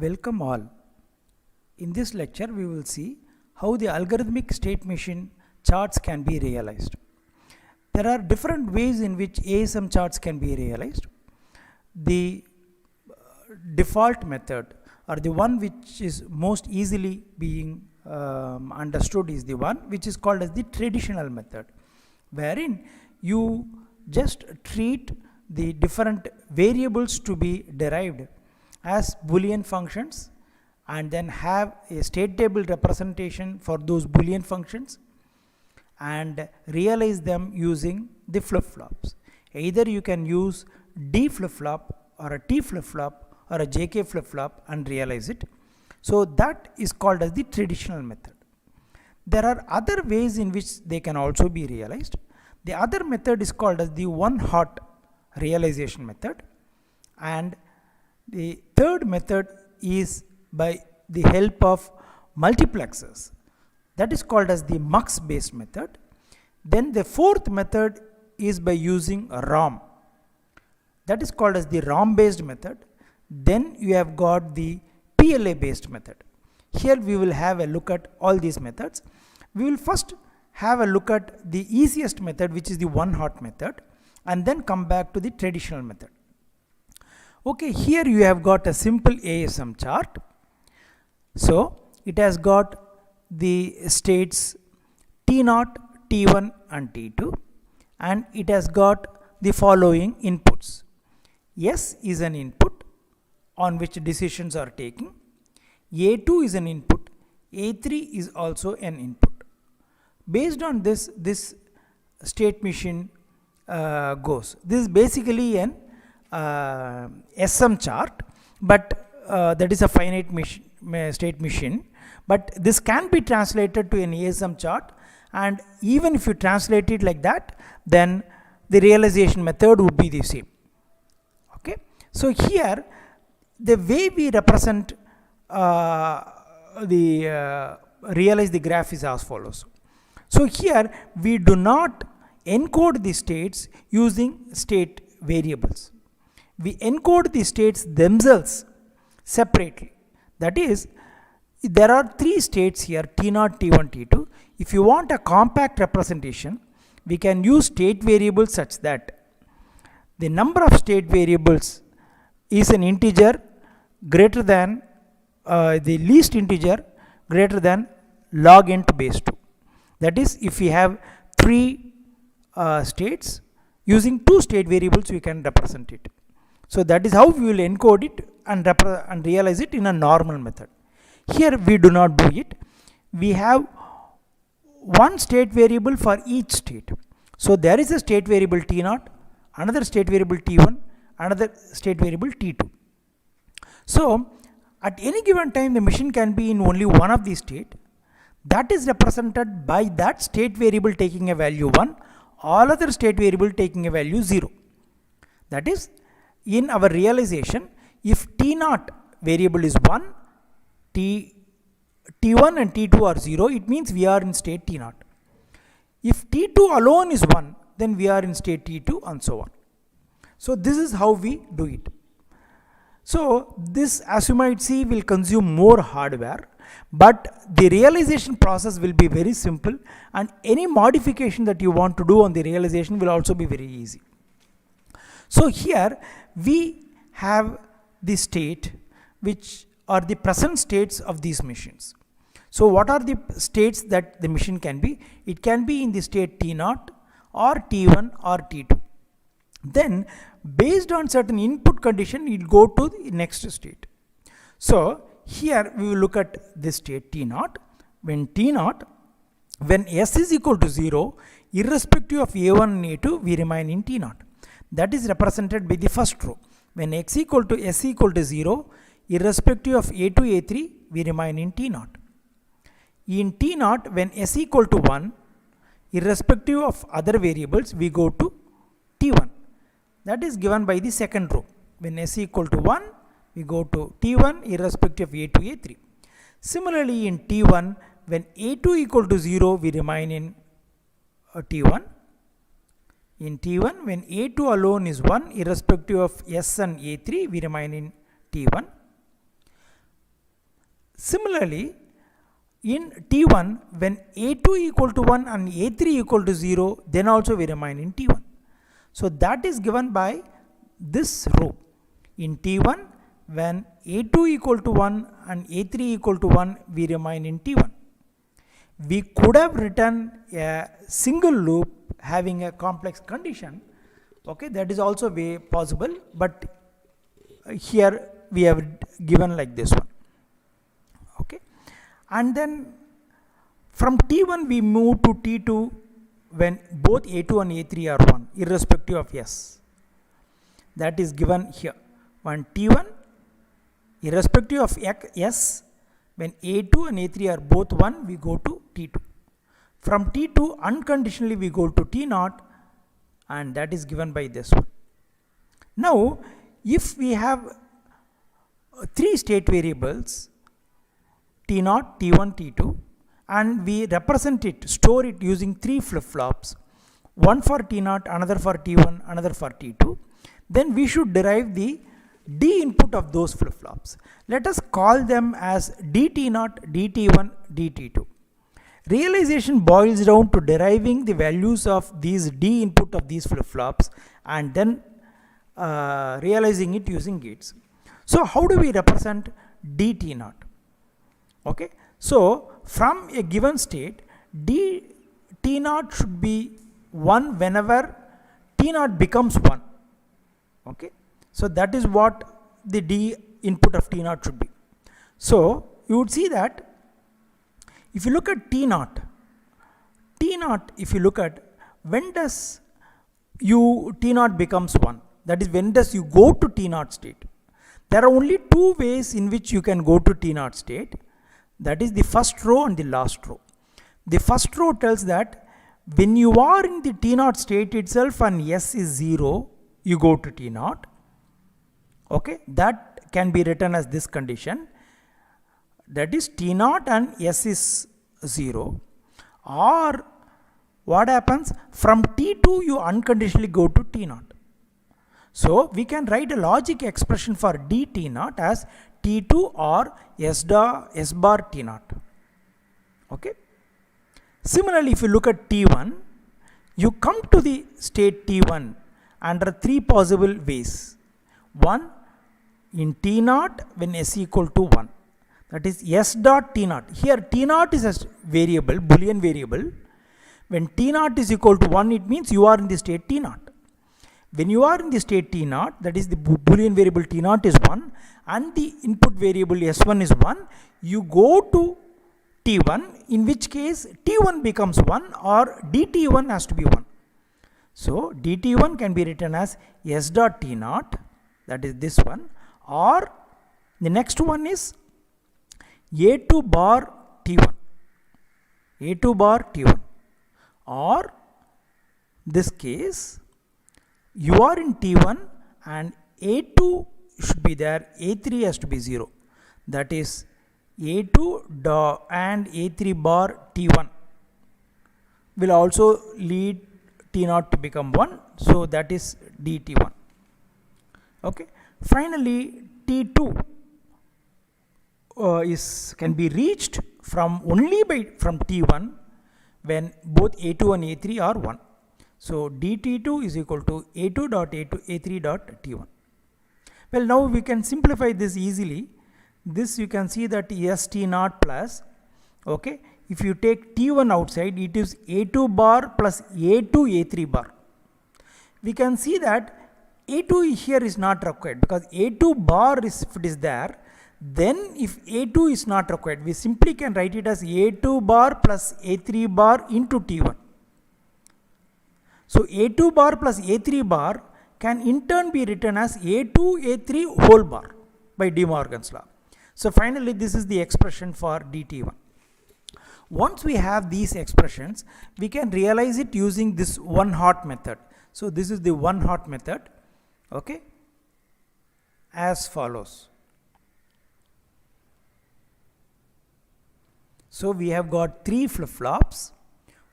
Welcome all. In this lecture we will see how the algorithmic state machine charts can be realized. There are different ways in which ASM charts can be realized. The default method, or the one which is most easily being understood, is the one which is called as the traditional method, wherein you just treat the different variables to be derived as Boolean functions and then have a state table representation for those Boolean functions and realize them using the flip-flops. Either you can use D flip-flop or a T flip-flop or a JK flip-flop and realize it. So that is called as the traditional method. There are other ways in which they can also be realized. The other method is called as the one-hot realization method, and the third method is by the help of multiplexers, that is called as the mux based method. Then the fourth method is by using a ROM, that is called as the ROM based method. Then you have got the PLA based method. Here we will have a look at all these methods. We will first have a look at the easiest method, which is the one hot method, and then come back to the traditional method. Okay, here you have got a simple ASM chart. So it has got the states T0, T1 and T2, and it has got the following inputs. S is an input on which decisions are taken. A2 is an input. A3 is also an input. Based on this, this state machine goes. This is basically an SM chart, but that is a finite state machine, but this can be translated to an ASM chart, and even if you translate it like that, then the realization method would be the same. Okay, so here the way we represent realize the graph is as follows. So here we do not encode the states using state variables. We encode the states themselves separately. That is, there are three states here, T0, T1, T2. If you want a compact representation, we can use state variables such that the number of state variables is an integer greater than the least integer greater than log n to base 2. That is, if we have three states, using two state variables we can represent it. So that is how we will encode it and realize it in a normal method. Here we do not do it. We have one state variable for each state. So there is a state variable T0, another state variable T1, another state variable T2. So at any given time the machine can be in only one of these states. That is represented by that state variable taking a value 1, all other state variable taking a value 0. That is, in our realization, if T0 variable is 1, T1 and T2 are 0, it means we are in state T0. If T2 alone is 1, then we are in state T2 and so on. So this is how we do it. So this, as you might see, will consume more hardware, but the realization process will be very simple, and any modification that you want to do on the realization will also be very easy. So here we have the state which are the present states of these machines. So what are the states that the machine can be? It can be in the state T0 or T1 or T2. Then based on certain input condition, it will go to the next state. So here we will look at this state T0. When S is equal to 0, irrespective of A1 and A2, we remain in T0. That is represented by the first row. When S equal to 0, irrespective of A2, A3, we remain in T0. In T0, when S equal to 1, irrespective of other variables, we go to T1. That is given by the second row. When S equal to 1, we go to T1 irrespective of A2, A3. Similarly, in T1, when A2 equal to 0, we remain in T1. In T1, when A2 alone is 1, irrespective of S and A3, we remain in T1. Similarly, in T1, when A2 equal to 1 and A3 equal to 0, then also we remain in T1. So that is given by this row. In T1, when A2 equal to 1 and A3 equal to 1, we remain in T1. We could have written a single loop having a complex condition. Okay, that is also way possible, but here we have given like this one. Okay, and then from T1 we move to T2 when both A2 and A3 are 1 irrespective of S. That is given here. When T1 irrespective of S, when A2 and A3 are both 1, we go to T2. From T2 unconditionally we go to T0, and that is given by this one. Now if we have 3 state variables T0, T1, T2, and we represent it, store it using 3 flip-flops, one for T0, another for T1, another for T2, then we should derive the D input of those flip-flops. Let us call them as DT0, DT1, DT2. Realization boils down to deriving the values of these D input of these flip-flops and then realizing it using gates. So how do we represent DT0? Okay, so from a given state, T0 should be 1 whenever T0 becomes 1. Okay, so that is what the D input of T0 should be. So you would see that if you look at T0, if you look at when does T0 becomes 1, that is when does you go to T0 state. There are only 2 ways in which you can go to T0 state, that is the first row and the last row. The first row tells that when you are in the T0 state itself and S is 0, you go to T0. Okay, that can be written as this condition, that is T0 and S is 0. Or what happens, from T2 you unconditionally go to T0. So we can write a logic expression for DT0 as T2 or S bar T0. Okay. Similarly, if you look at T1, you come to the state T1 under 3 possible ways. One, in T0 when S equal to 1, that is S dot T0. Here T0 is a variable, Boolean variable. When T0 is equal to 1, it means you are in the state T0. When you are in the state T0, that is the Boolean variable T0 is 1 and the input variable S1 is 1, you go to T1, in which case T1 becomes 1 or DT1 has to be 1. So DT1 can be written as S dot T0, that is this one, or the next one is A2 bar T1, A2 bar T1, or this case you are in T1 and A2 should be there, A3 has to be 0, that is A2 and A3 bar T1 will also lead T0 to become 1, so that is DT1. Okay. Finally, T2 can be reached from T1 when both A2 and A3 are 1. So DT2 is equal to A2 dot A3 dot T1. Well, now we can simplify this easily. This you can see that ST0 plus, okay, if you take T1 outside, it is A2 bar plus A2 A3 bar. We can see that A2 here is not required because A2 bar is, if it is there, then if A2 is not required, we simply can write it as A2 bar plus A3 bar into T1. So A2 bar plus A3 bar can in turn be written as A2 A3 whole bar by De Morgan's law. So finally this is the expression for DT1. Once we have these expressions, we can realize it using this one hot method. So this is the one hot method, okay, as follows. So we have got 3 flip-flops,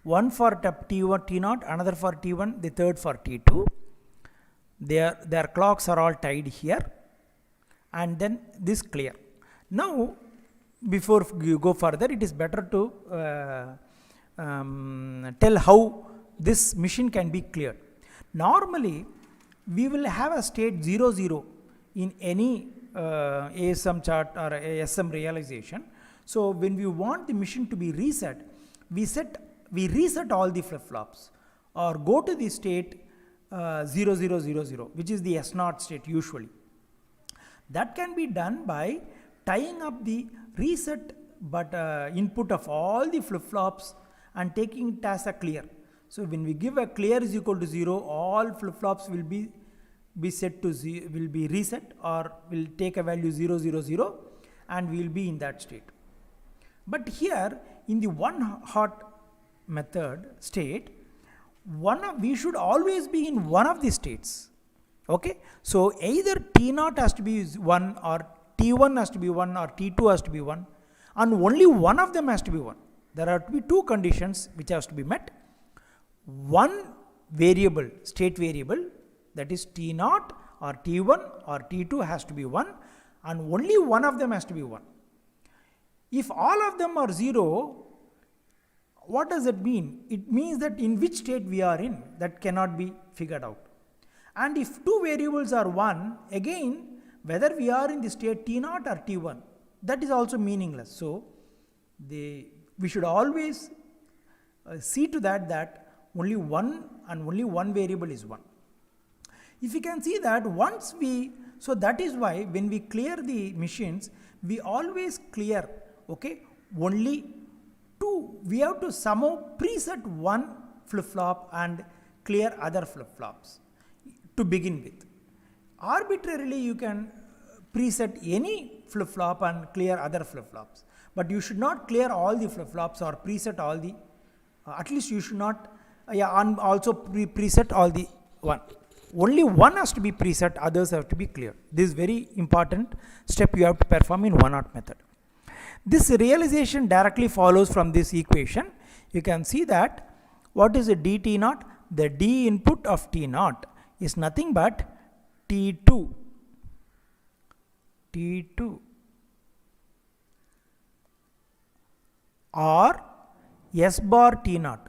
one for T1, T0, another for T1, the third for T2. Their clocks are all tied here, and then this clear. Now before you go further, it is better to tell how this machine can be cleared. Normally, we will have a state 0, 0 in any ASM chart or ASM realization. So when we want the machine to be reset, we reset all the flip-flops or go to the state 0, 0, 0, 0, which is the S0 state usually. That can be done by tying up the reset input of all the flip-flops and taking it as a clear. So when we give a clear is equal to 0, all flip-flops will be set to 0, will be reset, or will take a value 0, 0, 0, and we will be in that state. But here in the one hot method state, we should always be in one of the states. Okay, so either T0 has to be 1, or T1 has to be 1, or T2 has to be 1, and only one of them has to be 1. There are to be two conditions which has to be met. One variable, state variable, that is T0 or T1 or T2 has to be 1, and only one of them has to be 1. If all of them are 0, what does it mean? It means that in which state we are in, that cannot be figured out. And if two variables are 1, again, whether we are in the state T0 or T1, that is also meaningless. So we should always see to that only one and only one variable is 1. If you can see that so that is why when we clear the machines, we always clear, okay, only two. We have to somehow preset one flip-flop and clear other flip-flops to begin with. Arbitrarily you can preset any flip-flop and clear other flip-flops, but you should not clear all the flip-flops or preset all the, at least you should not, and also preset all the one. Only one has to be preset, others have to be clear. This is very important step you have to perform in one-hot method. This realization directly follows from this equation. You can see that what is a dt0? The D input of T0 is nothing but T2 or S bar T0.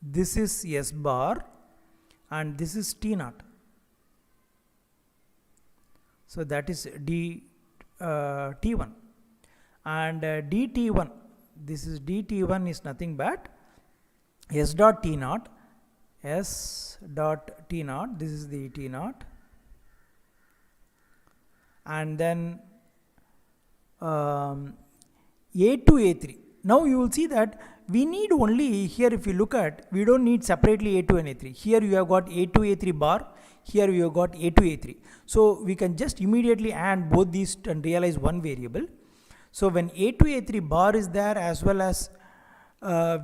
This is S bar and this is T0. So that is T1 and dt1, this is dt1 is nothing but S dot T0, S dot T0, this is the T0, and then A2 A3. Now you will see that we need only here, if you look at, we don't need separately A2 and A3. Here you have got A2 A3 bar, here you have got A2 A3. So we can just immediately add both these and realize one variable. So when A2 A3 bar is there, as well as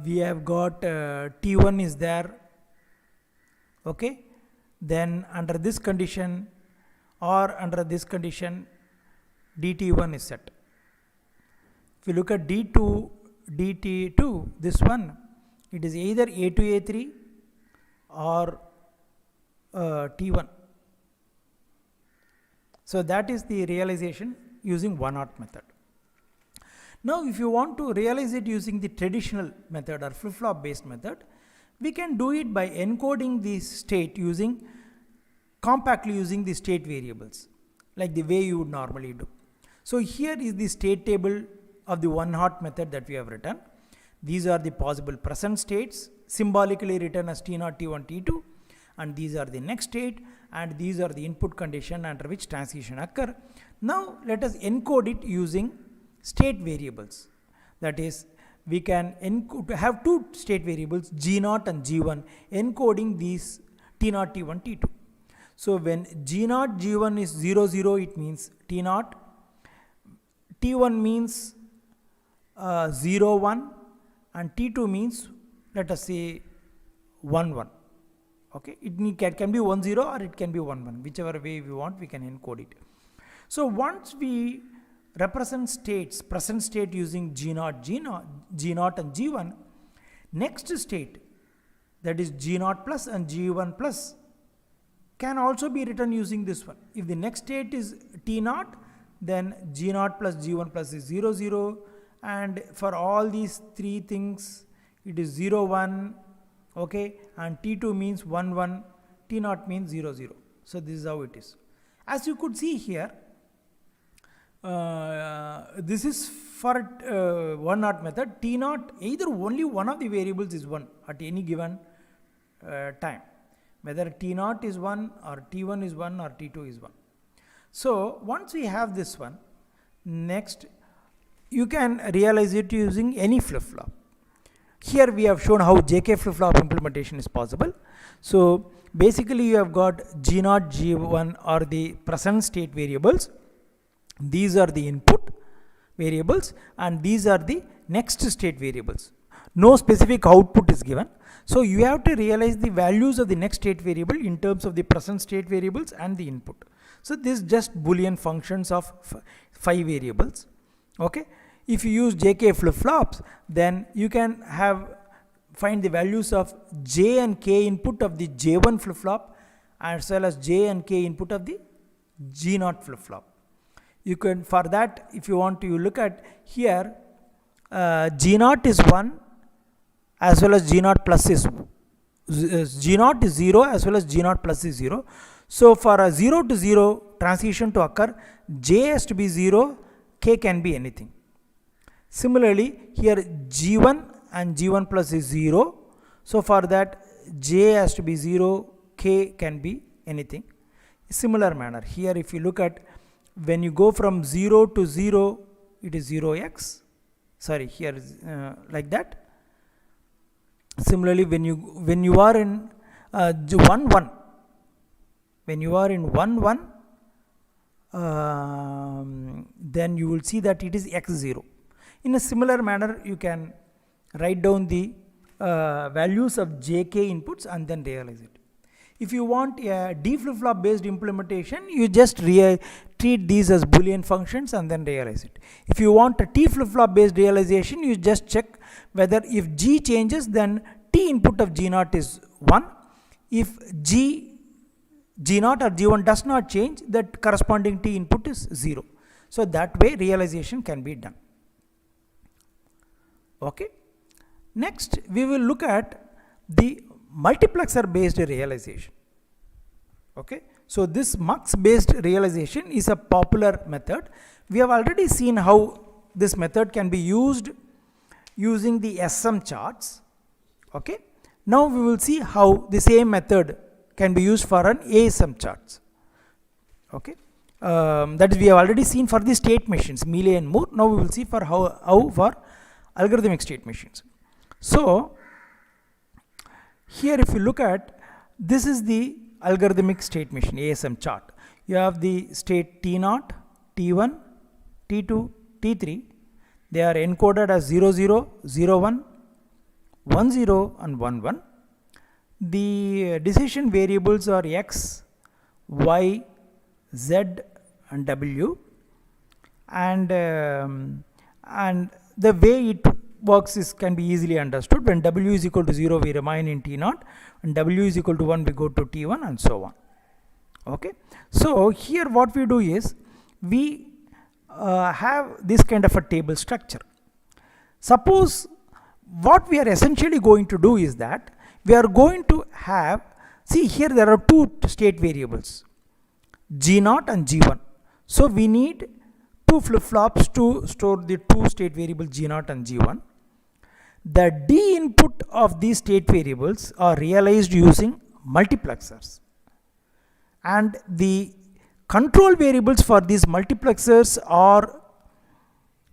we have got T1 is there, okay, then under this condition or under this condition dt1 is set. If you look at d2 dt2, this one, it is either A2 A3 or T1. So that is the realization using one-hot method. Now if you want to realize it using the traditional method or flip-flop based method, we can do it by encoding the state compactly using the state variables, like the way you would normally do. So here is the state table of the one-hot method that we have written. These are the possible present states, symbolically written as T0, T1, T2, and these are the next state, and these are the input condition under which transition occur. Now let us encode it using state variables. That is, we can have two state variables, G0 and G1, encoding these T0, T1, T2. So when G0, G1 is 0, 0, it means T0. T1 means 0, 1, and T2 means, let us say, 1, 1. Okay, it can be 1, 0 or it can be 1, 1. Whichever way we want, we can encode it. So once we represent states, present state using G0, G0 and G1, next state, that is G0 plus and G1 plus, can also be written using this one. If the next state is T0, then G0 plus G1 plus is 0, 0, and for all these three things it is 0 1, okay, and T2 means 1 1, T0 means 0 0. So this is how it is. As you could see here, this is for one not method. T0, either only one of the variables is 1 at any given time, whether T0 is 1 or T1 is 1 or T2 is 1. So once we have this one, next you can realize it using any flip-flop. Here we have shown how JK flip-flop implementation is possible. So basically you have got G0, G1 are the present state variables. These are the input variables and these are the next state variables. No specific output is given. So you have to realize the values of the next state variable in terms of the present state variables and the input. So this is just Boolean functions of 5 variables. Okay. If you use JK flip-flops, then you can find the values of J and K input of the J1 flip-flop as well as J and K input of the G0 flip-flop. You can, for that, if you want to, you look at here, G0 is 1 as well as G0 plus is G0 is 0 as well as G0 plus is 0. So for a 0 to 0 transition to occur, J has to be 0, K can be anything. Similarly, here G1 and G1 plus is 0. So for that, J has to be 0, K can be anything. Similar manner, here if you look at, when you go from 0 to 0, it is 0x. Sorry, here is like that. Similarly, when you are in 1 1, when you are in 1 1, then you will see that it is x0. In a similar manner, you can write down the values of JK inputs and then realize it. If you want a D flip-flop based implementation, you just treat these as Boolean functions and then realize it. If you want a T flip-flop based realization, you just check whether if G changes, then T input of G0 is 1. If G0 or G1 does not change, that corresponding T input is 0. So that way realization can be done. Okay. Next, we will look at the multiplexer based realization. Okay. So this mux based realization is a popular method. We have already seen how this method can be used using the SM charts. Okay. Now we will see how the same method can be used for an ASM charts. Okay. That is, we have already seen for the state machines, Mealy and Moore. Now we will see for how for algorithmic state machines. So here if you look at, this is the algorithmic state machine ASM chart. You have the state T0, T1, T2, T3. They are encoded as 0 0, 0 1, 1 0 and 1 1. The decision variables are x, y, z and w, and the way it works can be easily understood. When w is equal to 0, we remain in T0, and w is equal to 1, we go to T1 and so on. Okay. So here what we do is, we have this kind of a table structure. Suppose what we are essentially going to do is that we are going to have, see here there are two state variables, G0 and G1. So we need two flip-flops to store the two state variables G0 and G1. The D input of these state variables are realized using multiplexers, and the control variables for these multiplexers are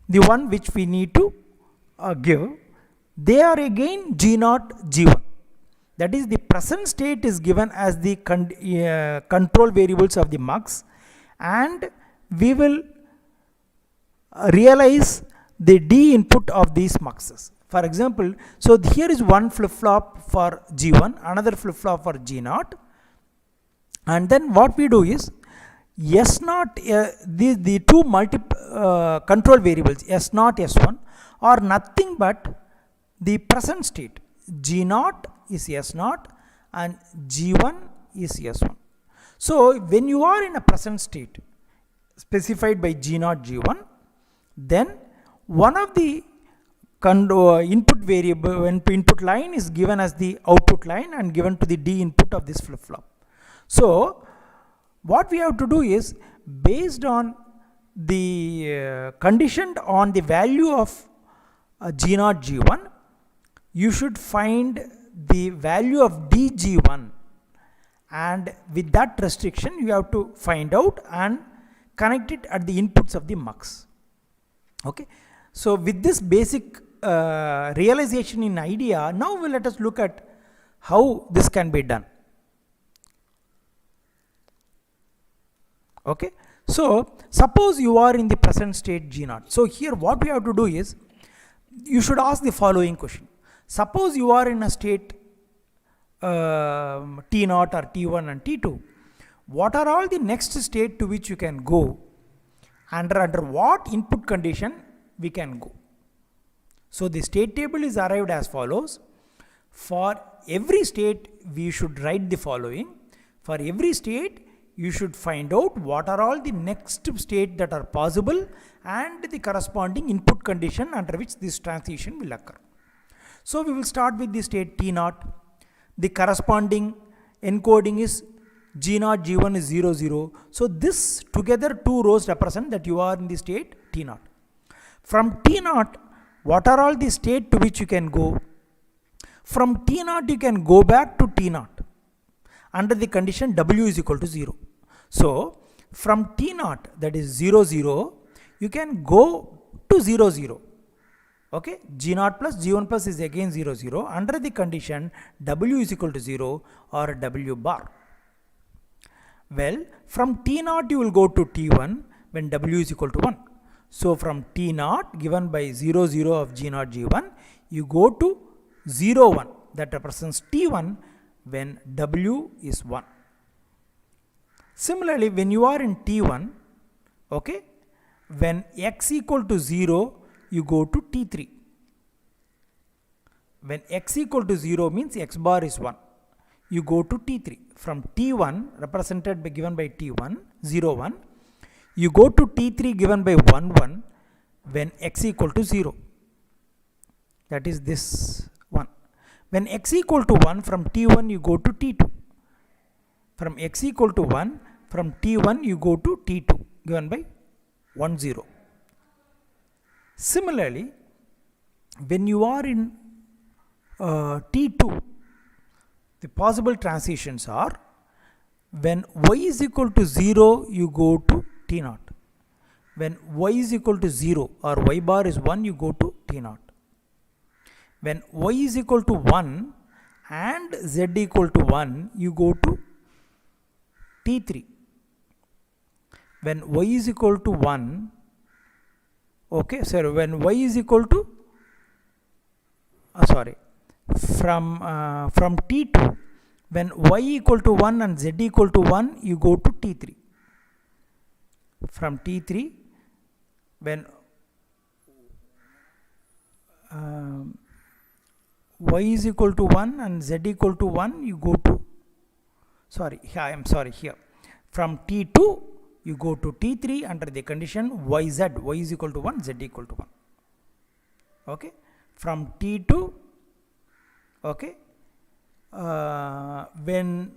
the one which we need to give. They are again G0, G1. That is, the present state is given as the control variables of the mux, and we will realize the D input of these muxes. For example, so here is one flip-flop for G1, another flip-flop for G0, and then what we do is, S0, the two control variables S0, S1 are nothing but the present state. G0 is S0 and G1 is S1. So when you are in a present state specified by G0, G1, then one of the input variable, when input line is given as the output line and given to the D input of this flip-flop. So what we have to do is, based on the conditioned on the value of G0 G1, you should find the value of D G1, and with that restriction you have to find out and connect it at the inputs of the mux. Okay. So with this basic realization in idea, now let us look at how this can be done. Okay. So suppose you are in the present state G0. So here what we have to do is, you should ask the following question. Suppose you are in a state T0 or T1 and T2. What are all the next state to which you can go, and under what input condition we can go? So the state table is arrived as follows. For every state we should write the following. For every state you should find out what are all the next state that are possible and the corresponding input condition under which this transition will occur. So we will start with the state T0. The corresponding encoding is G0 G1 is 0 0. So this together two rows represent that you are in the state T0. From T0, what are all the state to which you can go? From T0 you can go back to T0 under the condition W is equal to 0. So from T0, that is 0 0, you can go to 0 0. Okay, G0 plus G1 plus is again 0 0 under the condition W is equal to 0 or W bar. Well, from T0 you will go to T1 when W is equal to 1. So from T0 given by 0 0 of G0 G1, you go to 0 1, that represents T1 when W is 1. Similarly, when you are in T1, okay, when x equal to 0, you go to T3. When x equal to 0 means x bar is 1, you go to T3. From T1 represented by given by T1 0 1, you go to T3 given by 1 1 when x equal to 0, that is this one. When x equal to 1, from T1 you go to T2. From x equal to 1, from T1 you go to T2 given by 1 0. Similarly, when you are in T2, the possible transitions are, when y is equal to 0, you go to T0. When y is equal to 0 or y bar is 1, you go to T0. When y is equal to 1 and z equal to 1, you go to T3. When y is equal to 1, okay, sorry, when y is equal to, from T2, when y equal to 1 and z equal to 1, you go to T3. From T3, when y is equal to 1 and z equal to 1, you go to, here. From T2, you go to T3 under the condition yz, y is equal to 1, z equal to 1. Okay. From T2, okay, when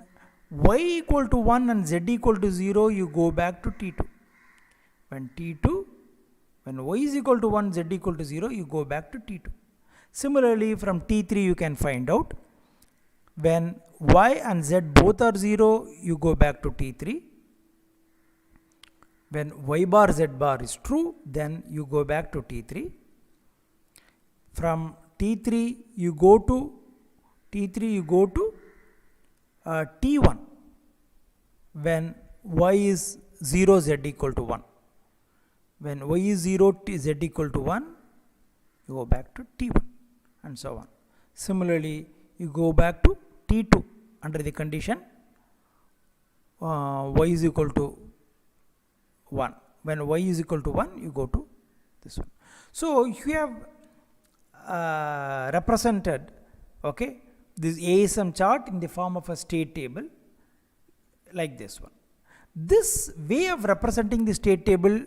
y equal to 1 and z equal to 0, you go back to T2. When y is equal to 1, z equal to 0, you go back to T2. Similarly, from T3 you can find out, when y and z both are 0, you go back to T3. When y bar z bar is true, then you go back to T3. From T3 you go to T1 when y is 0, z equal to 1. When y is 0, z equal to 1, you go back to T1 and so on. Similarly, you go back to T2 under the condition y is equal to 1. When y is equal to 1, you go to this one. So you have represented, okay, this ASM chart in the form of a state table like this one. This way of representing the state table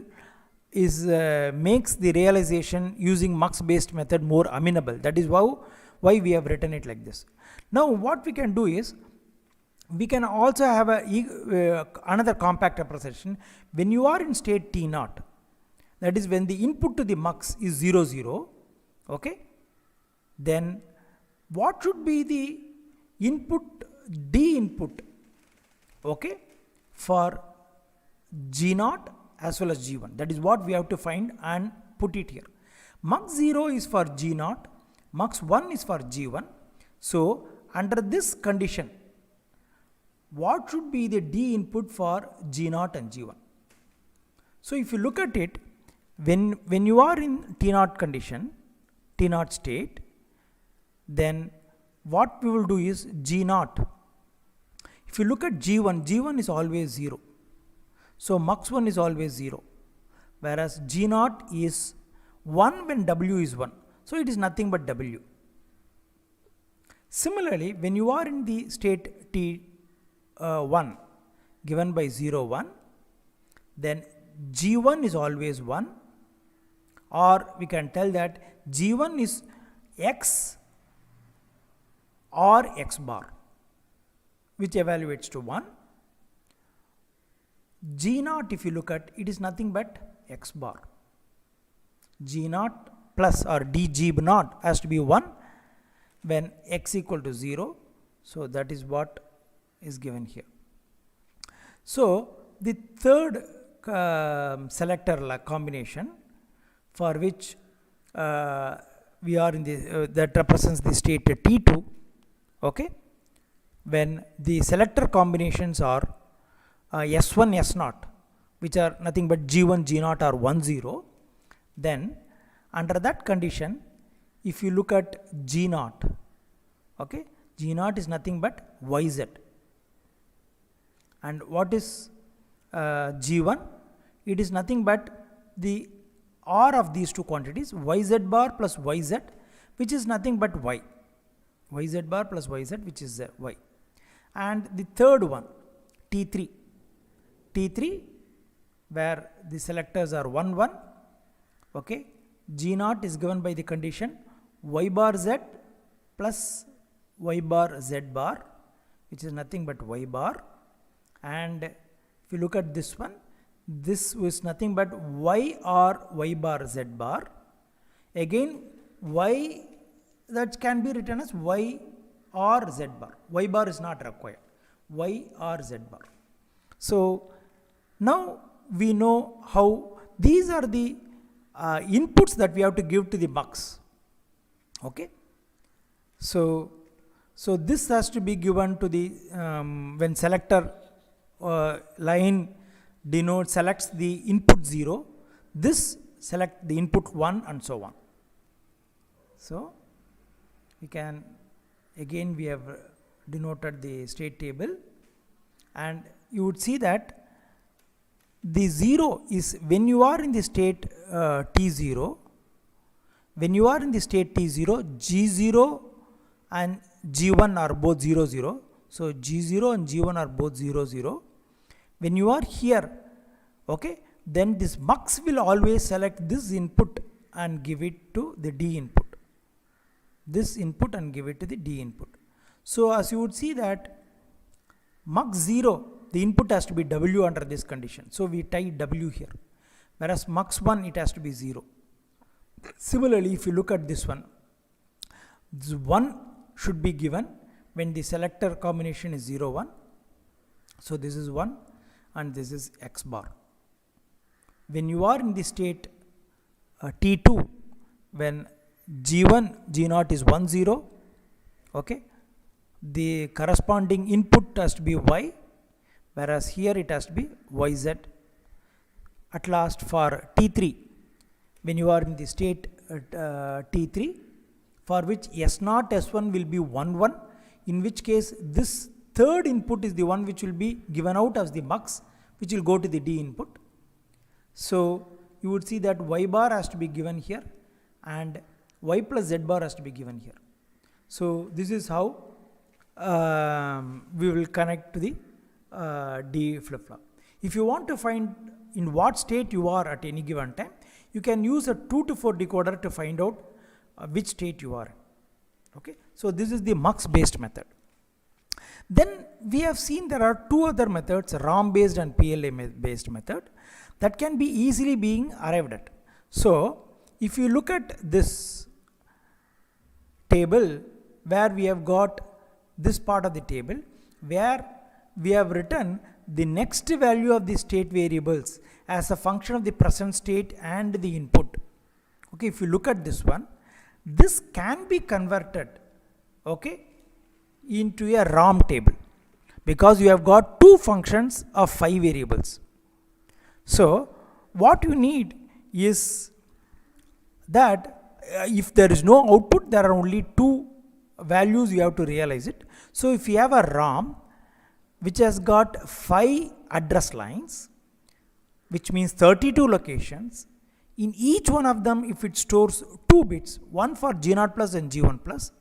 is makes the realization using mux based method more amenable. That is why we have written it like this. Now what we can do is, we can also have another compact representation. When you are in state T naught, that is when the input to the mux is 0 0, okay, then what should be the input, D input, okay, for G naught as well as G1. That is what we have to find and put it here. Mux 0 is for G naught, mux 1 is for G1. So under this condition, what should be the D input for G naught and G1? So if you look at it, when you are in T naught condition, T naught state, then what we will do is G naught. If you look at G1, G1 is always 0. So mux 1 is always 0. Whereas G naught is 1 when W is 1. So it is nothing but W. Similarly, when you are in the state T1 given by 0 1, then G1 is always 1, or we can tell that G1 is X or X bar, which evaluates to 1. G naught, if you look at, it is nothing but X bar. G naught plus or DG naught has to be 1 when X equal to 0. So that is what is given here. So the third selector combination, for which we are in the that represents the state T2, okay, when the selector combinations are S1 S0, which are nothing but G1 G0 or 1 0, then under that condition, if you look at G0, okay, G0 is nothing but YZ. And what is G1? It is nothing but the OR of these two quantities, YZ bar plus YZ, which is nothing but Y. YZ bar plus YZ, which is Y. And the third one, T3. T3, where the selectors are 1 1, okay. G0 is given by the condition Y bar Z plus Y bar Z bar, which is nothing but Y bar. And if you look at this one, this was nothing but Y or Y bar Z bar. Again, Y, that can be written as Y or Z bar. Y bar is not required. Y or Z bar. So now we know how these are the inputs that we have to give to the mux. Okay. So this has to be given to the when selector line selects the input 0, this select the input 1 and so on. So we can, again we have denoted the state table, and you would see that the 0 is when you are in the state T0, when you are in the state T0, G0 and G1 are both 0 0. So G0 and G1 are both 0 0. When you are here, okay, then this mux will always select this input and give it to the D input. This input and give it to the D input. So as you would see that mux 0, the input has to be W under this condition. So we tie W here. Whereas mux 1, it has to be 0. Similarly, if you look at this 1 should be given when the selector combination is 0 1. So this is 1 and this is X bar. When you are in the state T2, when G1 G0 is 1 0, okay, the corresponding input has to be Y, whereas here it has to be YZ. At last for T3, when you are in the state T3, for which S0 S1 will be 1 1, in which case this third input is the one which will be given out as the mux, which will go to the D input. So you would see that Y bar has to be given here and Y plus Z bar has to be given here. So this is how we will connect to the D flip-flop. If you want to find in what state you are at any given time, you can use a 2 to 4 decoder to find out which state you are in. Okay, so this is the mux based method. Then we have seen there are two other methods, ROM based and PLA based method, that can be easily being arrived at. So if you look at this table where we have got this part of the table where we have written the next value of the state variables as a function of the present state and the input. Okay, if you look at this one, this can be converted, okay, into a ROM table because you have got two functions of 5 variables. So what you need is that if there is no output, there are only two values, you have to realize it. So if you have a ROM which has got 5 address lines, which means 32 locations, in each one of them if it stores 2 bits, one for G0 plus and G1 plus,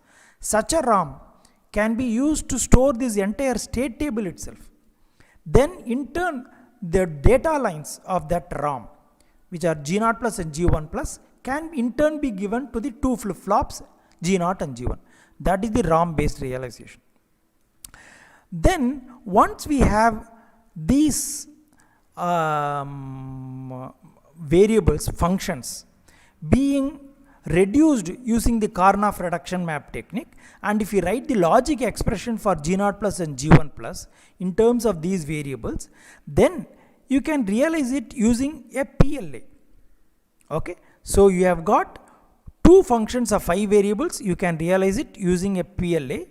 such a ROM can be used to store this entire state table itself. Then in turn the data lines of that ROM, which are G0 plus and G1 plus, can in turn be given to the two flip-flops G0 and G1. That is the ROM based realization. Then once we have these variables, functions being reduced using the Karnaugh reduction map technique, and if you write the logic expression for G0 plus and G1 plus in terms of these variables, then you can realize it using a PLA. Okay, so you have got two functions of 5 variables, you can realize it using a PLA,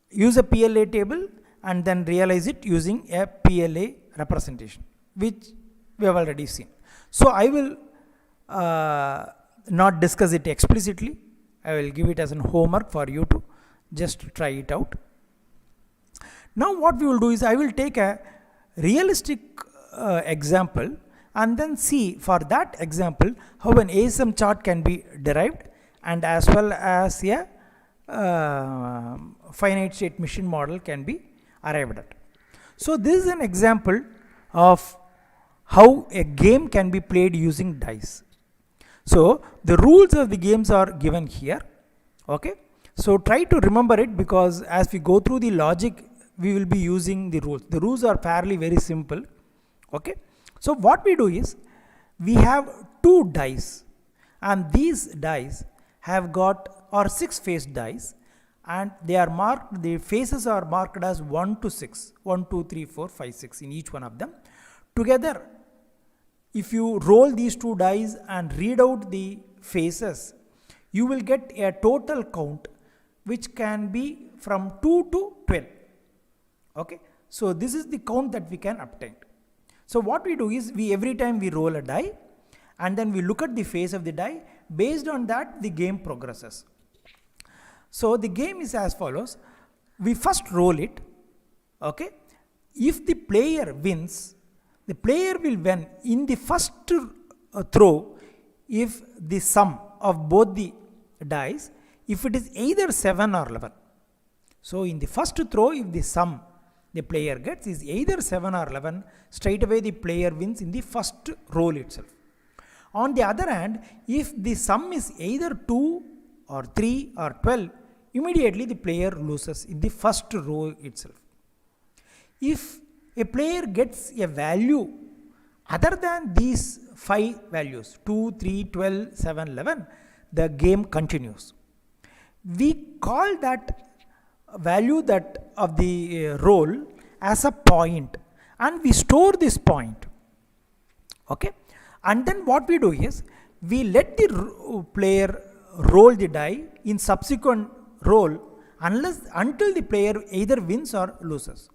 use a PLA table and then realize it using a PLA representation, which we have already seen. So I will not discuss it explicitly, I will give it as an homework for you to just try it out. Now what we will do is I will take a realistic example and then see for that example how an ASM chart can be derived and as well as a finite state machine model can be arrived at. So this is an example of how a game can be played using dice. So the rules of the games are given here. Okay, so try to remember it because as we go through the logic we will be using the rules. The rules are fairly very simple. Okay, so what we do is we have 2 dice and these dice have got 6-faced dice and they are marked, the faces are marked as 1 to 6, 1, 2, 3, 4, 5, 6 in each one of them. Together, if you roll these 2 dice and read out the faces, you will get a total count which can be from 2 to 12. Okay, so this is the count that we can obtain. So what we do is every time we roll a die and then we look at the face of the die, based on that the game progresses. So the game is as follows, we first roll it, okay, if the player wins, the player will win in the first throw if the sum of both the dice, if it is either 7 or 11. So in the first throw if the sum the player gets is either 7 or 11, straight away the player wins in the first roll itself. On the other hand, if the sum is either 2 or 3 or 12, immediately the player loses in the first row itself. If a player gets a value other than these 5 values, 2, 3, 12, 7, 11, the game continues. We call that value that of the roll as a point and we store this point. Okay, and then what we do is we let the player roll the die in subsequent roll until the player either wins or loses.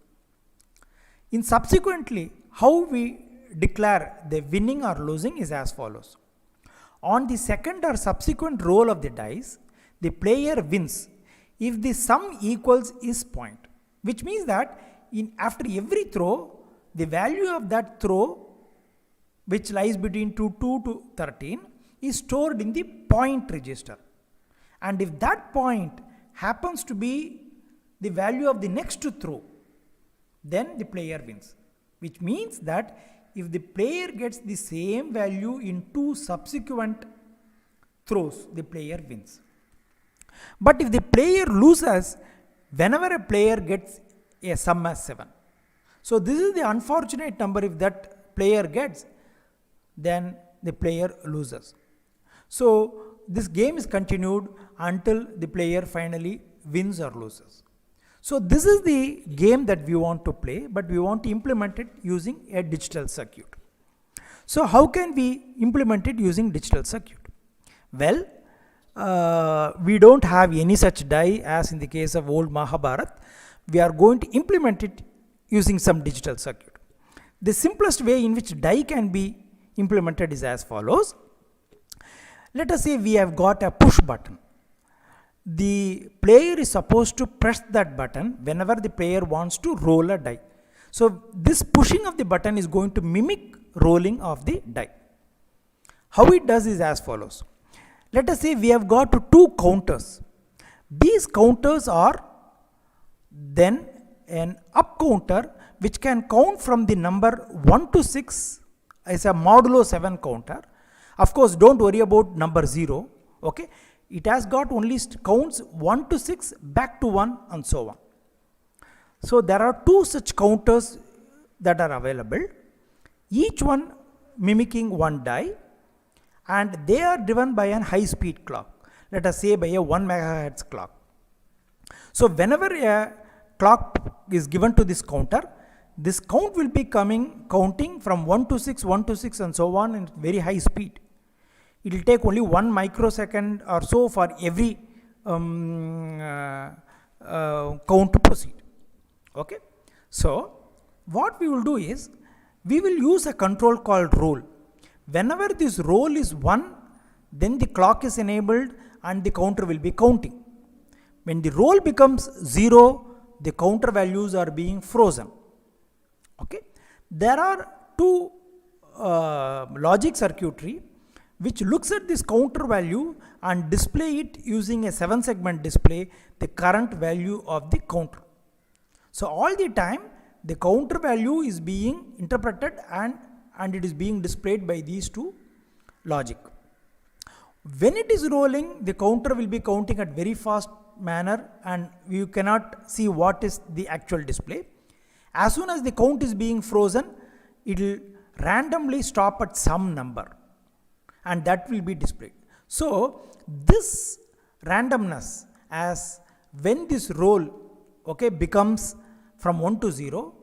In subsequently, how we declare the winning or losing is as follows. On the second or subsequent roll of the dice, the player wins if the sum equals his point, which means that after every throw, the value of that throw, which lies between 2 to 13, is stored in the point register. And if that point happens to be the value of the next throw, then the player wins, which means that if the player gets the same value in 2 subsequent throws, the player wins. But if the player loses whenever a player gets a sum as 7. So this is the unfortunate number. If that player gets, then the player loses. So this game is continued until the player finally wins or loses. So this is the game that we want to play, but we want to implement it using a digital circuit. So how can we implement it using digital circuit? Well, we don't have any such die as in the case of old Mahabharat. We are going to implement it using some digital circuit. The simplest way in which die can be implemented is as follows. Let us say we have got a push button. The player is supposed to press that button whenever the player wants to roll a die. So this pushing of the button is going to mimic rolling of the die. How it does is as follows. Let us say we have got 2 counters. These counters are then an up counter which can count from the number 1 to 6 as a modulo 7 counter. Of course, don't worry about number 0. Okay, it has got only counts 1 to 6, back to 1, and so on. So there are 2 such counters that are available, each one mimicking one die, and they are driven by a high speed clock, let us say by a 1 megahertz clock. So whenever a clock is given to this counter, this count will be counting from 1 to 6, 1 to 6, and so on in very high speed. It will take only 1 microsecond or so for every count to proceed. Okay. So what we will do is, we will use a control called roll. Whenever this roll is 1, then the clock is enabled and the counter will be counting. When the roll becomes 0, the counter values are being frozen. Okay. There are 2 logic circuitry which looks at this counter value and display it using a 7-segment display, the current value of the counter. So all the time the counter value is being interpreted and it is being displayed by these 2 logic. When it is rolling, the counter will be counting at very fast manner and you cannot see what is the actual display. As soon as the count is being frozen, it will randomly stop at some number and that will be displayed. So this randomness, as when this roll, okay, becomes from 1 to 0,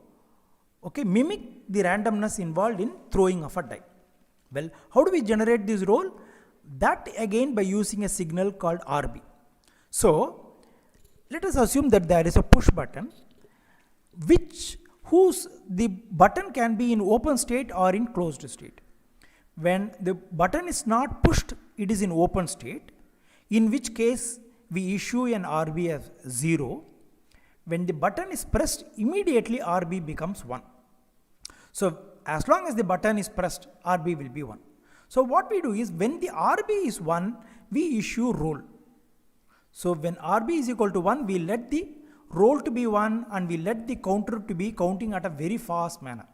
okay, mimic the randomness involved in throwing of a die. Well, how do we generate this roll? That again by using a signal called RB. So let us assume that there is a push button whose the button can be in open state or in closed state. When the button is not pushed, it is in open state, in which case we issue an RB as 0. When the button is pressed, immediately RB becomes 1. So as long as the button is pressed, RB will be 1. So what we do is, when the RB is 1, we issue roll. So when RB is equal to 1, we let the roll to be 1 and we let the counter to be counting at a very fast manner.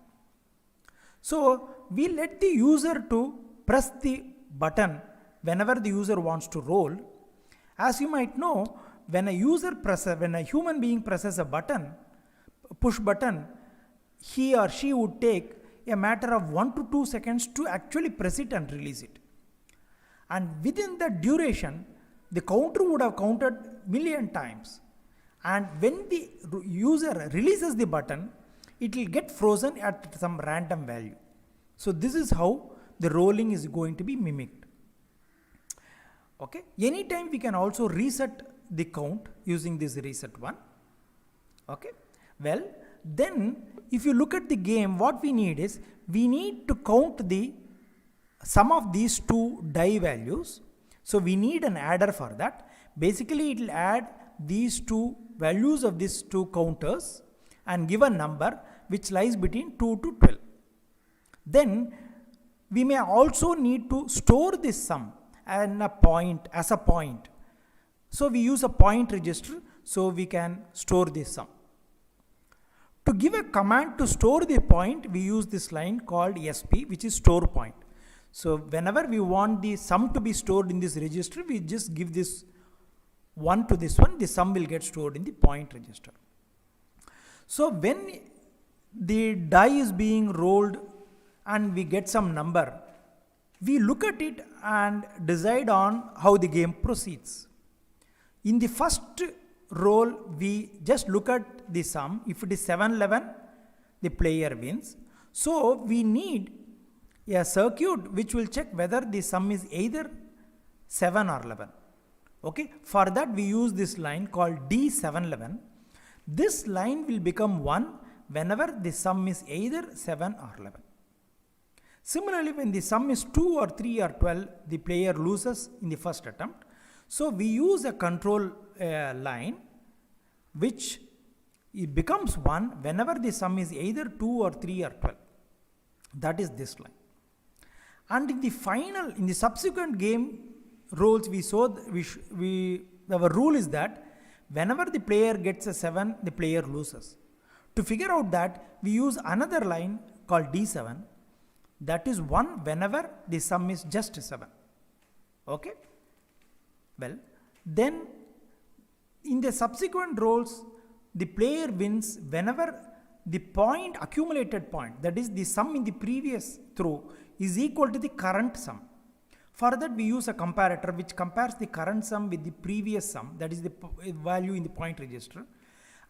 So we let the user to press the button whenever the user wants to roll. As you might know, when a human being presses a button, push button, he or she would take a matter of 1 to 2 seconds to actually press it and release it. And within that duration, the counter would have counted million times. And when the user releases the button, it will get frozen at some random value. So this is how the rolling is going to be mimicked. Okay. Anytime we can also reset the count using this reset one. Okay. Well, then if you look at the game, what we need is, we need to count the sum of these 2 die values. So we need an adder for that. Basically it will add these 2 values of these 2 counters and give a number which lies between 2 to 12. Then we may also need to store this sum as a point. So we use a point register so we can store this sum. To give a command to store the point, we use this line called SP, which is store point. So whenever we want the sum to be stored in this register, we just give this 1 to this one, the sum will get stored in the point register. So when the die is being rolled and we get some number, we look at it and decide on how the game proceeds. In the first roll, we just look at the sum. If it is 7-11, the player wins. So we need a circuit which will check whether the sum is either 7 or 11. Okay, for that we use this line called D711. This line will become 1 whenever the sum is either 7 or 11. Similarly, when the sum is 2 or 3 or 12, the player loses in the first attempt. So we use a control line which it becomes 1 whenever the sum is either 2 or 3 or 12. That is this line. And in the subsequent game rolls, our rule is that whenever the player gets a 7, the player loses. To figure out that, we use another line called D7. That is 1 whenever the sum is just 7. Okay? Well, then in the subsequent rolls, the player wins whenever the accumulated point, that is the sum in the previous throw, is equal to the current sum. For that, we use a comparator which compares the current sum with the previous sum, that is the value in the point register.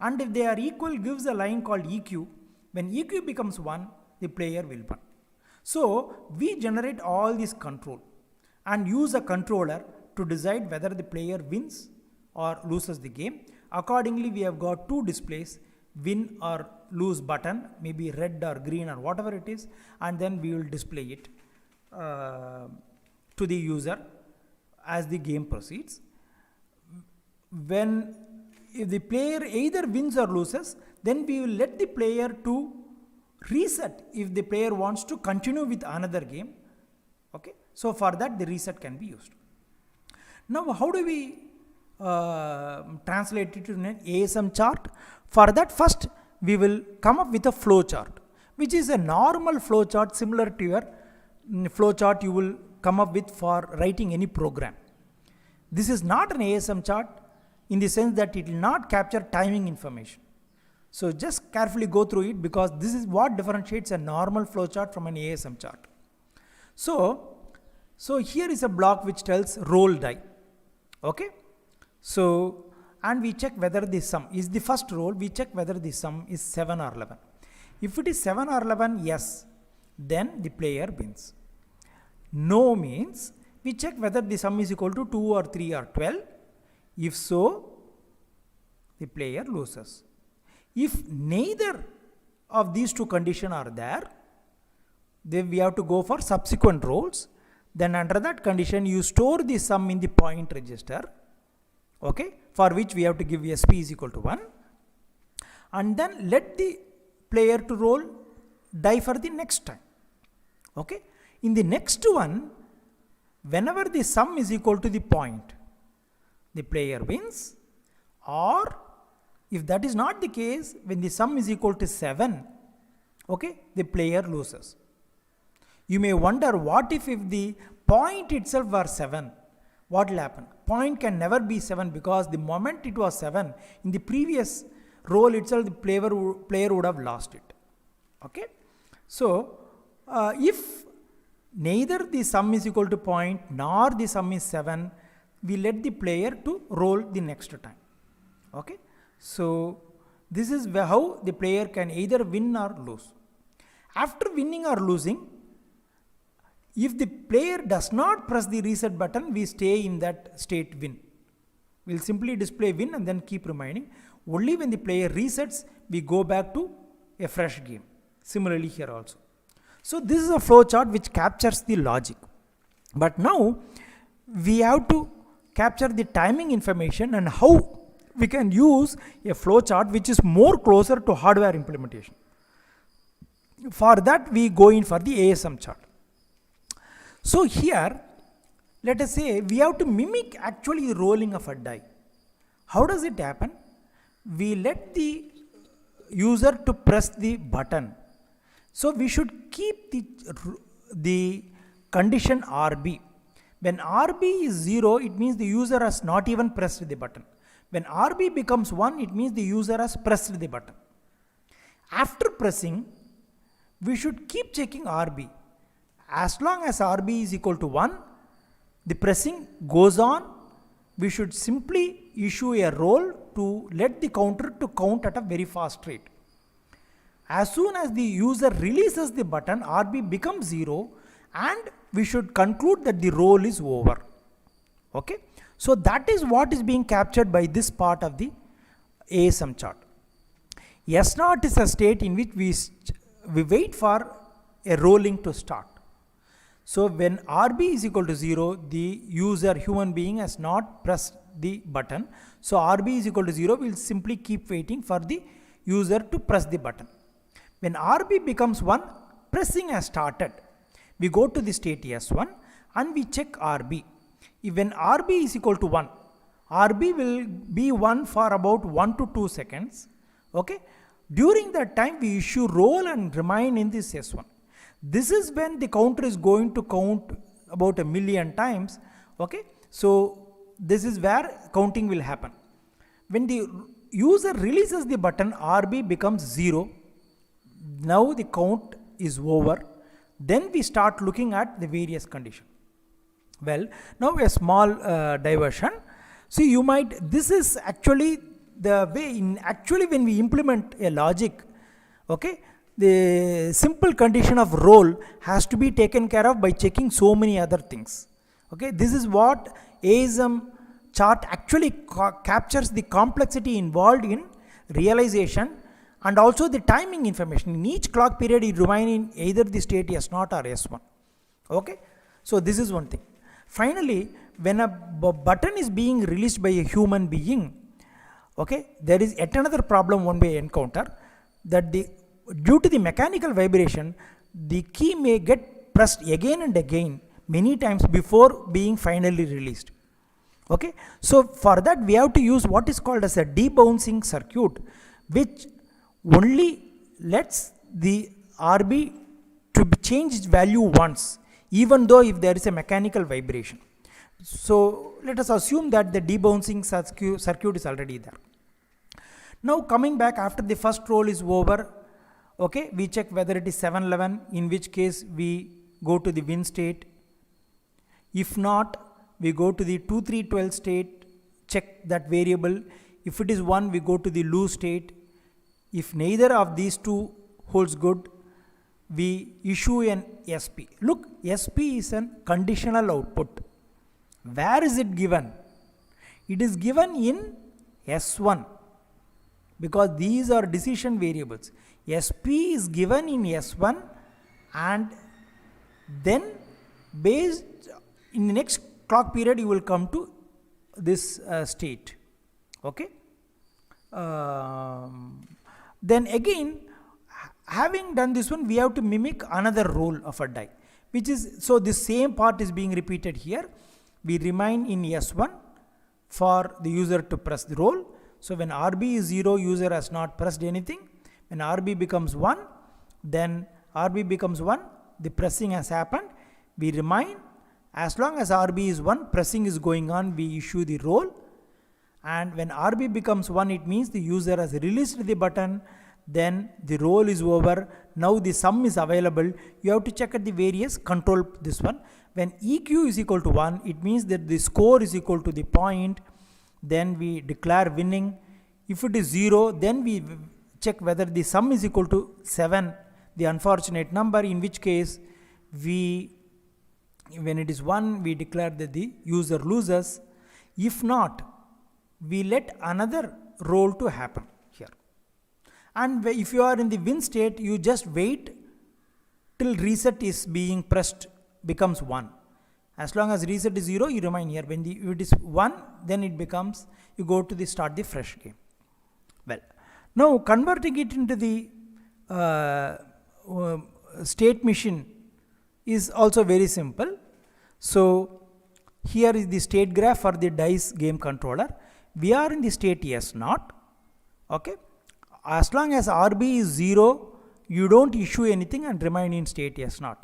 And if they are equal, gives a line called EQ. When EQ becomes 1, the player will win. So we generate all this control and use a controller to decide whether the player wins or loses the game. Accordingly, we have got two displays, win or lose button, maybe red or green or whatever it is, and then we will display it to the user as the game proceeds. If the player either wins or loses, then we will let the player to reset if the player wants to continue with another game. Okay, so for that the reset can be used. Now how do we translate it to an ASM chart? For that, first we will come up with a flow chart, which is a normal flow chart similar to your flow chart you will come up with for writing any program. This is not an ASM chart in the sense that it will not capture timing information. So just carefully go through it, because this is what differentiates a normal flow chart from an ASM chart. So here is a block which tells roll die. Okay. So, and we check whether the sum is the first roll, we check whether the sum is 7 or 11. If it is 7 or 11, yes, then the player wins. No means we check whether the sum is equal to 2 or 3 or 12. If so, the player loses. If neither of these two conditions are there, then we have to go for subsequent rolls. Then under that condition, you store the sum in the point register, okay, for which we have to give SP is equal to 1, and then let the player to roll die for the next time. Okay. In the next one, whenever the sum is equal to the point, the player wins, or if that is not the case, when the sum is equal to 7, okay, the player loses. You may wonder, what if the point itself were 7? What will happen? Point can never be 7, because the moment it was 7, in the previous roll itself, the player would have lost it. Okay. So, if neither the sum is equal to point nor the sum is 7, we let the player to roll the next time. Okay. So this is how the player can either win or lose. After winning or losing, if the player does not press the reset button, we stay in that state win. We'll simply display win and then keep remaining. Only when the player resets, we go back to a fresh game. Similarly here also. So this is a flow chart which captures the logic. But now we have to capture the timing information and how we can use a flow chart which is more closer to hardware implementation. For that, we go in for the ASM chart. So here, let us say we have to mimic actually rolling of a die. How does it happen? We let the user to press the button. So we should keep the condition RB. When RB is 0, it means the user has not even pressed the button. When RB becomes 1, it means the user has pressed the button. After pressing, we should keep checking RB. As long as RB is equal to 1, the pressing goes on. We should simply issue a roll to let the counter to count at a very fast rate. As soon as the user releases the button, RB becomes 0 and we should conclude that the roll is over. Okay. So that is what is being captured by this part of the ASM chart. S0 is a state in which we wait for a rolling to start. So when RB is equal to 0, the user, human being, has not pressed the button. So RB is equal to 0, we will simply keep waiting for the user to press the button. When RB becomes 1, pressing has started. We go to the state S1 and we check RB. If when RB is equal to 1, RB will be 1 for about 1 to 2 seconds. Okay. During that time, we issue roll and remain in this S1. This is when the counter is going to count about 1,000,000 times. Okay. So this is where counting will happen. When the user releases the button, RB becomes 0. Now the count is over. Then we start looking at the various conditions. Well, now a small diversion. See, you might, this is actually the way actually when we implement a logic, okay, the simple condition of roll has to be taken care of by checking so many other things. Okay, this is what ASM chart actually captures the complexity involved in realization and also the timing information. In each clock period, it remain in either the state S0 or S1. Okay, so this is one thing. Finally, when a button is being released by a human being, okay, there is yet another problem one may encounter, that due to the mechanical vibration, the key may get pressed again and again many times before being finally released. Okay, so for that we have to use what is called as a debouncing circuit, which only lets the RB to change its value once, even though if there is a mechanical vibration. So let us assume that the debouncing circuit is already there. Now coming back after the first roll is over, okay, we check whether it is 711, in which case we go to the win state. If not, we go to the 2312 state, check that variable. If it is 1, we go to the lose state. If neither of these two holds good, we issue an SP. Look, SP is a conditional output. Where is it given? It is given in S1 because these are decision variables. SP is given in S1 and then based in the next clock period you will come to this state. Okay. Then again, having done this one, we have to mimic another roll of a die, which is, so the same part is being repeated here. We remain in S1 for the user to press the roll. So when RB is 0, user has not pressed anything. When RB becomes 1, then RB becomes 1, the pressing has happened. We remain. As long as RB is 1, pressing is going on, we issue the roll. And when RB becomes 1, it means the user has released the button, then the roll is over. Now the sum is available. You have to check at the various control this one. When EQ is equal to 1, it means that the score is equal to the point. Then we declare winning. If it is 0, then we check whether the sum is equal to 7, the unfortunate number, in which case when it is 1, we declare that the user loses. If not, we let another roll to happen here. And if you are in the win state, you just wait till reset is being pressed, becomes 1. As long as reset is 0, you remain here. When if it is 1, then it becomes, you go to the start the fresh game. Well, now converting it into the state machine is also very simple. So here is the state graph for the dice game controller. We are in the state S0. Okay. as long as RB is 0, you don't issue anything and remain in state S0.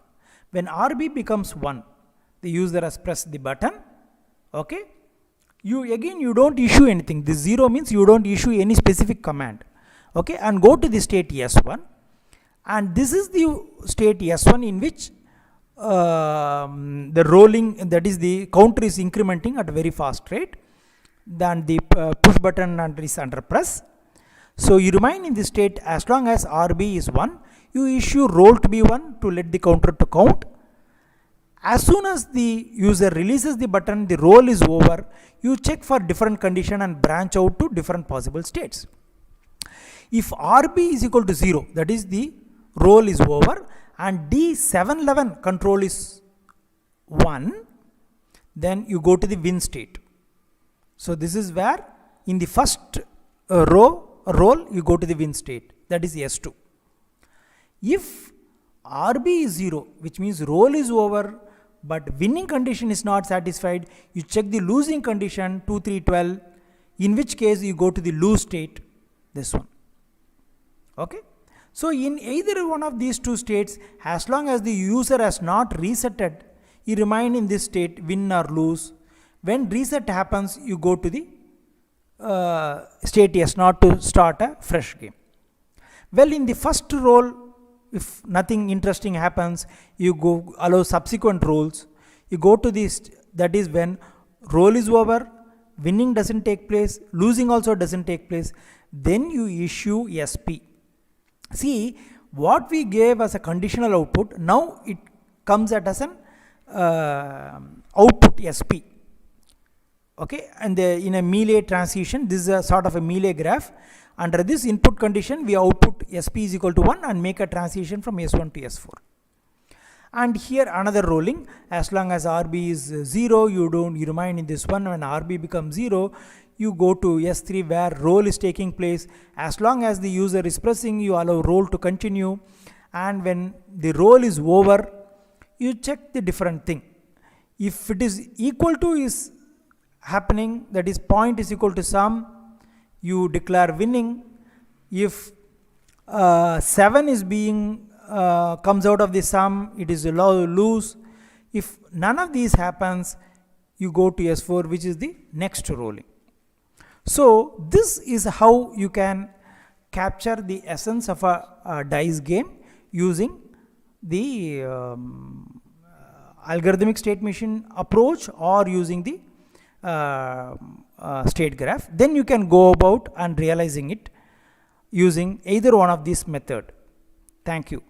When RB becomes 1, the user has pressed the button, okay, you don't issue anything. This 0 means you don't issue any specific command, okay, and go to the state S1, and this is the state S1 in which the rolling, that is the counter is incrementing at a very fast rate, then the push button is under press. So you remain in this state as long as RB is 1. You issue roll to be 1 to let the counter to count. As soon as the user releases the button, the roll is over. You check for different condition and branch out to different possible states. If RB is equal to 0, that is the roll is over, and D711 control is 1, then you go to the win state. So this is where in the first roll you go to the win state, that is S2. If RB is 0, which means roll is over but winning condition is not satisfied, you check the losing condition 2, 3, 12, in which case you go to the lose state, this one. Okay. So in either one of these two states, as long as the user has not resetted, you remain in this state, win or lose. When reset happens, you go to the state S0 to start a fresh game. Well, in the first roll, if nothing interesting happens, you go allow subsequent rolls. You go to this, that is when roll is over, winning doesn't take place, losing also doesn't take place. Then you issue SP. See, what we gave as a conditional output, now it comes at as an output SP. Okay, and in a Mealy transition, this is a sort of a Mealy graph. Under this input condition, we output SP is equal to 1 and make a transition from S1 to S4. And here another rolling, as long as RB is 0, you remain in this one. When RB becomes 0, you go to S3 where roll is taking place. As long as the user is pressing, you allow roll to continue. And when the roll is over, you check the different thing. If it is equal to is happening, that is point is equal to sum, you declare winning. If 7 is being comes out of the sum, it is a lose. If none of these happens, you go to S4, which is the next rolling. So this is how you can capture the essence of a dice game using the algorithmic state machine approach or using the state graph. Then you can go about and realizing it using either one of these method. Thank you.